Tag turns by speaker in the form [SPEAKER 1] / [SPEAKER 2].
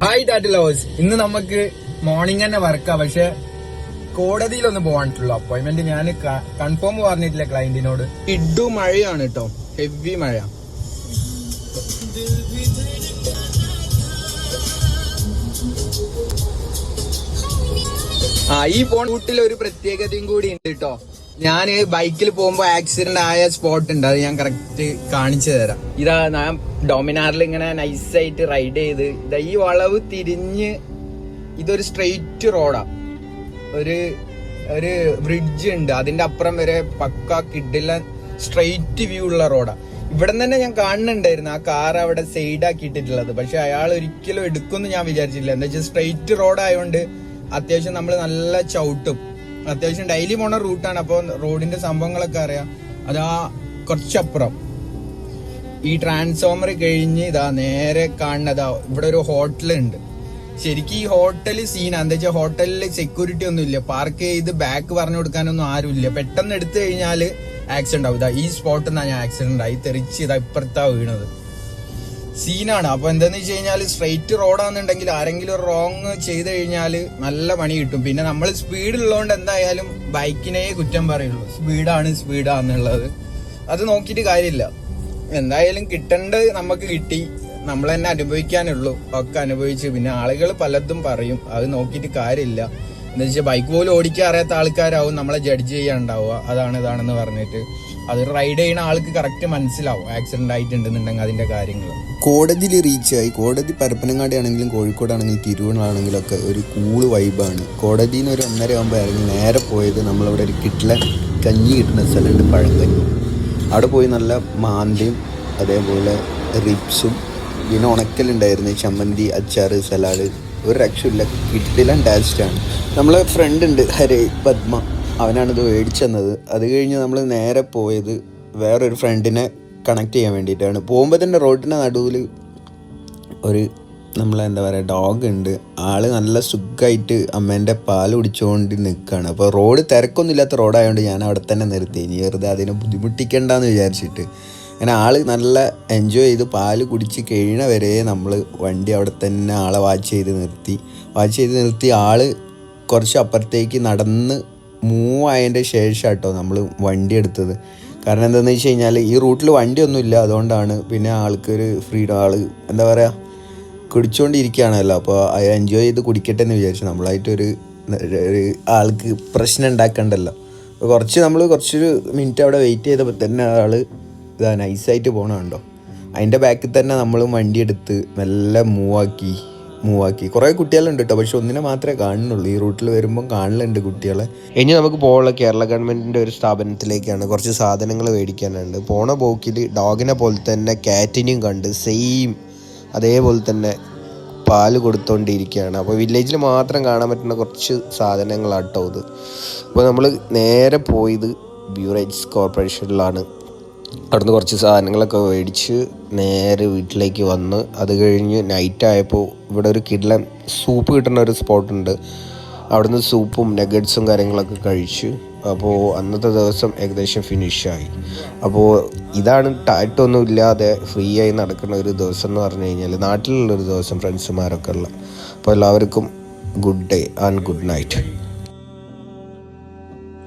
[SPEAKER 1] Hi Tata lovers. ഇന്ന് നമുക്ക് morning തന്നെ വർക്കാ, പക്ഷെ കോടതിയിലൊന്ന് പോകാനിട്ടുള്ളൂ അപ്പോയിന്റ്മെന്റ്. ഞാൻ കൺഫേം പറഞ്ഞിട്ടില്ല ക്ലയന്റിനോട്. ഇഡു മഴയാണ് കേട്ടോ, ഹെവി മഴ. ഈ ഫോൺ റൂട്ടിൽ ഒരു പ്രത്യേകതയും കൂടി ഉണ്ട് കേട്ടോ. ഞാൻ ബൈക്കിൽ പോകുമ്പോ ആക്സിഡന്റ് ആയ സ്പോട്ട് ഉണ്ട്, അത് ഞാൻ കറക്റ്റ് കാണിച്ചു തരാം. ഇതാ ഞാൻ ഡൊമിനാറിൽ ഇങ്ങനെ നൈസായിട്ട് റൈഡ് ചെയ്ത് ഇതാ ഈ വളവ് തിരിഞ്ഞ് ഇതൊരു സ്ട്രെയിറ്റ് റോഡാ, ഒരു ബ്രിഡ്ജ് ഉണ്ട്, അതിന്റെ അപ്പുറം വരെ പക്ക കിഡില സ്ട്രെയിറ്റ് വ്യൂ ഉള്ള റോഡാ. ഇവിടെ തന്നെ ഞാൻ കാണുന്നുണ്ടായിരുന്നു ആ കാർ അവിടെ സൈഡ് ആക്കിയിട്ടിട്ടുള്ളത്, പക്ഷെ അയാൾ ഒരിക്കലും എടുക്കുമെന്ന് ഞാൻ വിചാരിച്ചില്ല. എന്താ വെച്ചാൽ സ്ട്രെയിറ്റ് റോഡായതുകൊണ്ട് അത്യാവശ്യം നമ്മൾ നല്ല ചവിട്ടും. അത്യാവശ്യം ഡെയിലി പോണ റൂട്ടാണ്, അപ്പോൾ റോഡിന്റെ സംഭവങ്ങളൊക്കെ അറിയാം. അതാ കുറച്ചപ്പുറം ഈ ട്രാൻസ്ഫോമർ കഴിഞ്ഞ് ഇതാ നേരെ കാണുന്നതാ ഇവിടെ ഒരു ഹോട്ടലുണ്ട്. ശരിക്കും ഈ ഹോട്ടൽ സീനാ. എന്താ വെച്ചാൽ ഹോട്ടലിൽ സെക്യൂരിറ്റി ഒന്നും ഇല്ല, പാർക്ക് ചെയ്ത് ബാക്ക് പറഞ്ഞു കൊടുക്കാനൊന്നും ആരുമില്ല. പെട്ടെന്ന് എടുത്തു കഴിഞ്ഞാല് ആക്സിഡന്റ് ആവും. ഇതാ ഈ സ്പോട്ടിൽ നിന്നാണ് ഞാൻ ആക്സിഡന്റ് ആയി തെറിച്ച് ഇതാ ഇപ്പുറത്താ വീണത്. സീനാണ്. അപ്പൊ എന്താന്ന് വെച്ച് കഴിഞ്ഞാല് സ്ട്രെയിറ്റ് റോഡാന്നുണ്ടെങ്കിൽ ആരെങ്കിലും റോങ് ചെയ്ത് കഴിഞ്ഞാല് നല്ല പണി കിട്ടും. പിന്നെ നമ്മൾ സ്പീഡ് ഉള്ളതുകൊണ്ട് എന്തായാലും ബൈക്കിനെ കുറ്റം പറയുള്ളൂ. സ്പീഡാന്നുള്ളത് അത് നോക്കിയിട്ട് കാര്യമില്ല. എന്തായാലും കിട്ടേണ്ടത് നമുക്ക് കിട്ടി, നമ്മൾ തന്നെ അനുഭവിക്കാനുള്ളൂ. ഒക്കെ അനുഭവിച്ച് പിന്നെ ആളുകൾ പലതും പറയും, അത് നോക്കിയിട്ട് കാര്യമില്ല. എന്താ വെച്ചാൽ ബൈക്ക് പോലും ഓടിക്കാൻ അറിയാത്ത ആൾക്കാരാവും നമ്മളെ ജഡ്ജ് ചെയ്യാണ്ടാവുക, ഇതാണെന്ന് പറഞ്ഞിട്ട്. അത് റൈഡ് ചെയ്യുന്ന ആൾക്ക് കറക്റ്റ് മനസ്സിലാവും ആക്സിഡന്റ് ആയിട്ടുണ്ടെന്നുണ്ടെങ്കിൽ അതിന്റെ കാര്യങ്ങൾ.
[SPEAKER 2] കോടതിയിൽ റീച്ചായി. കോടതി പരപ്പനങ്ങാടി ആണെങ്കിലും കോഴിക്കോടാണെങ്കിലും തിരുവണ്ണാണെങ്കിലും ഒക്കെ ഒരു കൂള് വൈബാണ്. കോടതിയിൽ നിന്ന് ഒരു 1:30 ആകുമ്പോൾ ഇറങ്ങി നേരെ പോയത് നമ്മളവിടെ ഒരു കിട്ടില കഞ്ഞി കിട്ടുന്ന സ്ഥലമുണ്ട്, പഴങ്കഞ്ഞി. അവിടെ പോയി നല്ല മാന്തയും അതേപോലെ റിപ്സും പിന്നെ ഉണക്കലുണ്ടായിരുന്നു, ചമ്മന്തി, അച്ചാറ്, സലാഡ്, ഒരു രക്ഷയില്ല. കിട്ടില്ല ടേസ്റ്റാണ്. നമ്മളെ ഫ്രണ്ട് ഉണ്ട് ഹരേ പത്മ, അവനാണിത് മേടിച്ചു തന്നത്. അത് കഴിഞ്ഞ് നമ്മൾ നേരെ പോയത് വേറൊരു ഫ്രണ്ടിനെ കണക്ട് ചെയ്യാൻ വേണ്ടിയിട്ടാണ്. പോകുമ്പോൾ തന്നെ റോഡിൻ്റെ നടുവിൽ ഒരു നമ്മളെന്താ പറയുക ഡോഗ് ഉണ്ട്. ആള് നല്ല സുഖമായിട്ട് അമ്മേൻ്റെ പാൽ കുടിച്ചുകൊണ്ട് നിൽക്കുകയാണ്. അപ്പോൾ റോഡ് തിരക്കൊന്നും ഇല്ലാത്ത റോഡായതുകൊണ്ട് ഞാൻ അവിടെ തന്നെ നിർത്തി, ഇനി വെറുതെ അതിനെ ബുദ്ധിമുട്ടിക്കണ്ടെന്ന് വിചാരിച്ചിട്ട്. അങ്ങനെ ആൾ നല്ല എൻജോയ് ചെയ്ത് പാല് കുടിച്ച് കഴിയണ വരെ നമ്മൾ വണ്ടി അവിടെ തന്നെ ആളെ വാച്ച് ചെയ്ത് നിർത്തി. ആൾ കുറച്ച് അപ്പുറത്തേക്ക് നടന്ന് മൂവ് ആയതിൻ്റെ ശേഷം കേട്ടോ നമ്മൾ വണ്ടി എടുത്തത്. കാരണം എന്താണെന്ന് വെച്ച് കഴിഞ്ഞാൽ ഈ റൂട്ടിൽ വണ്ടിയൊന്നുമില്ല, അതുകൊണ്ടാണ്. പിന്നെ ആൾക്കൊരു ഫ്രീഡം, ആൾ എന്താ പറയുക കുടിച്ചുകൊണ്ടിരിക്കുകയാണല്ലോ, അപ്പോൾ അത് എൻജോയ് ചെയ്ത് കുടിക്കട്ടെ എന്ന് വിചാരിച്ചു. നമ്മളായിട്ടൊരു ആൾക്ക് പ്രശ്നം ഉണ്ടാക്കണ്ടല്ലോ. അപ്പോൾ കുറച്ചൊരു മിനിറ്റ് അവിടെ വെയിറ്റ് ചെയ്തപ്പോൾ തന്നെ ആൾ ഇതാ നൈസായിട്ട് പോകണുണ്ടോ. അതിൻ്റെ ബാക്കിൽ തന്നെ നമ്മളും വണ്ടി എടുത്ത് നല്ല മൂവാക്കി. കുറേ കുട്ടികളുണ്ട് കേട്ടോ, പക്ഷെ ഒന്നിനെ മാത്രമേ കാണുന്നുള്ളൂ. ഈ റൂട്ടിൽ വരുമ്പം കാണലുണ്ട് കുട്ടികളെ. ഇനി നമുക്ക് പോകാനുള്ള കേരള ഗവൺമെൻറ്റിൻ്റെ ഒരു സ്ഥാപനത്തിലേക്കാണ്. കുറച്ച് സാധനങ്ങൾ മേടിക്കാനുണ്ട്. പോണ പോക്കിൽ ഡോഗിനെ പോലെ തന്നെ കാറ്റിനെയും കണ്ട് സെയിം അതേപോലെ തന്നെ പാല് കൊടുത്തുകൊണ്ടിരിക്കുകയാണ്. അപ്പോൾ വില്ലേജിൽ മാത്രം കാണാൻ പറ്റുന്ന കുറച്ച് സാധനങ്ങളാട്ടോ ഇത്. അപ്പോൾ നമ്മൾ നേരെ പോയത് ബ്യൂറേജ് കോർപ്പറേഷനിലാണ്. അവിടുന്ന് കുറച്ച് സാധനങ്ങളൊക്കെ മേടിച്ച് നേരെ വീട്ടിലേക്ക് വന്ന് അത് കഴിഞ്ഞ് നൈറ്റായപ്പോൾ ഇവിടെ ഒരു കിഡ്ലൻ സൂപ്പ് കിട്ടുന്ന ഒരു സ്പോട്ടുണ്ട്. അവിടുന്ന് സൂപ്പും നഗറ്റ്സും കാര്യങ്ങളൊക്കെ കഴിച്ച് അപ്പോൾ അന്നത്തെ ദിവസം ഏകദേശം ഫിനിഷായി. അപ്പോൾ ഇതാണ് ടാറ്റൊന്നും ഇല്ലാതെ ഫ്രീ ആയി നടക്കുന്ന ഒരു ദിവസം എന്ന് പറഞ്ഞു കഴിഞ്ഞാൽ, നാട്ടിലുള്ളൊരു ദിവസം ഫ്രണ്ട്സുമാരൊക്കെ ഉള്ള. അപ്പോൾ എല്ലാവർക്കും good day and good night.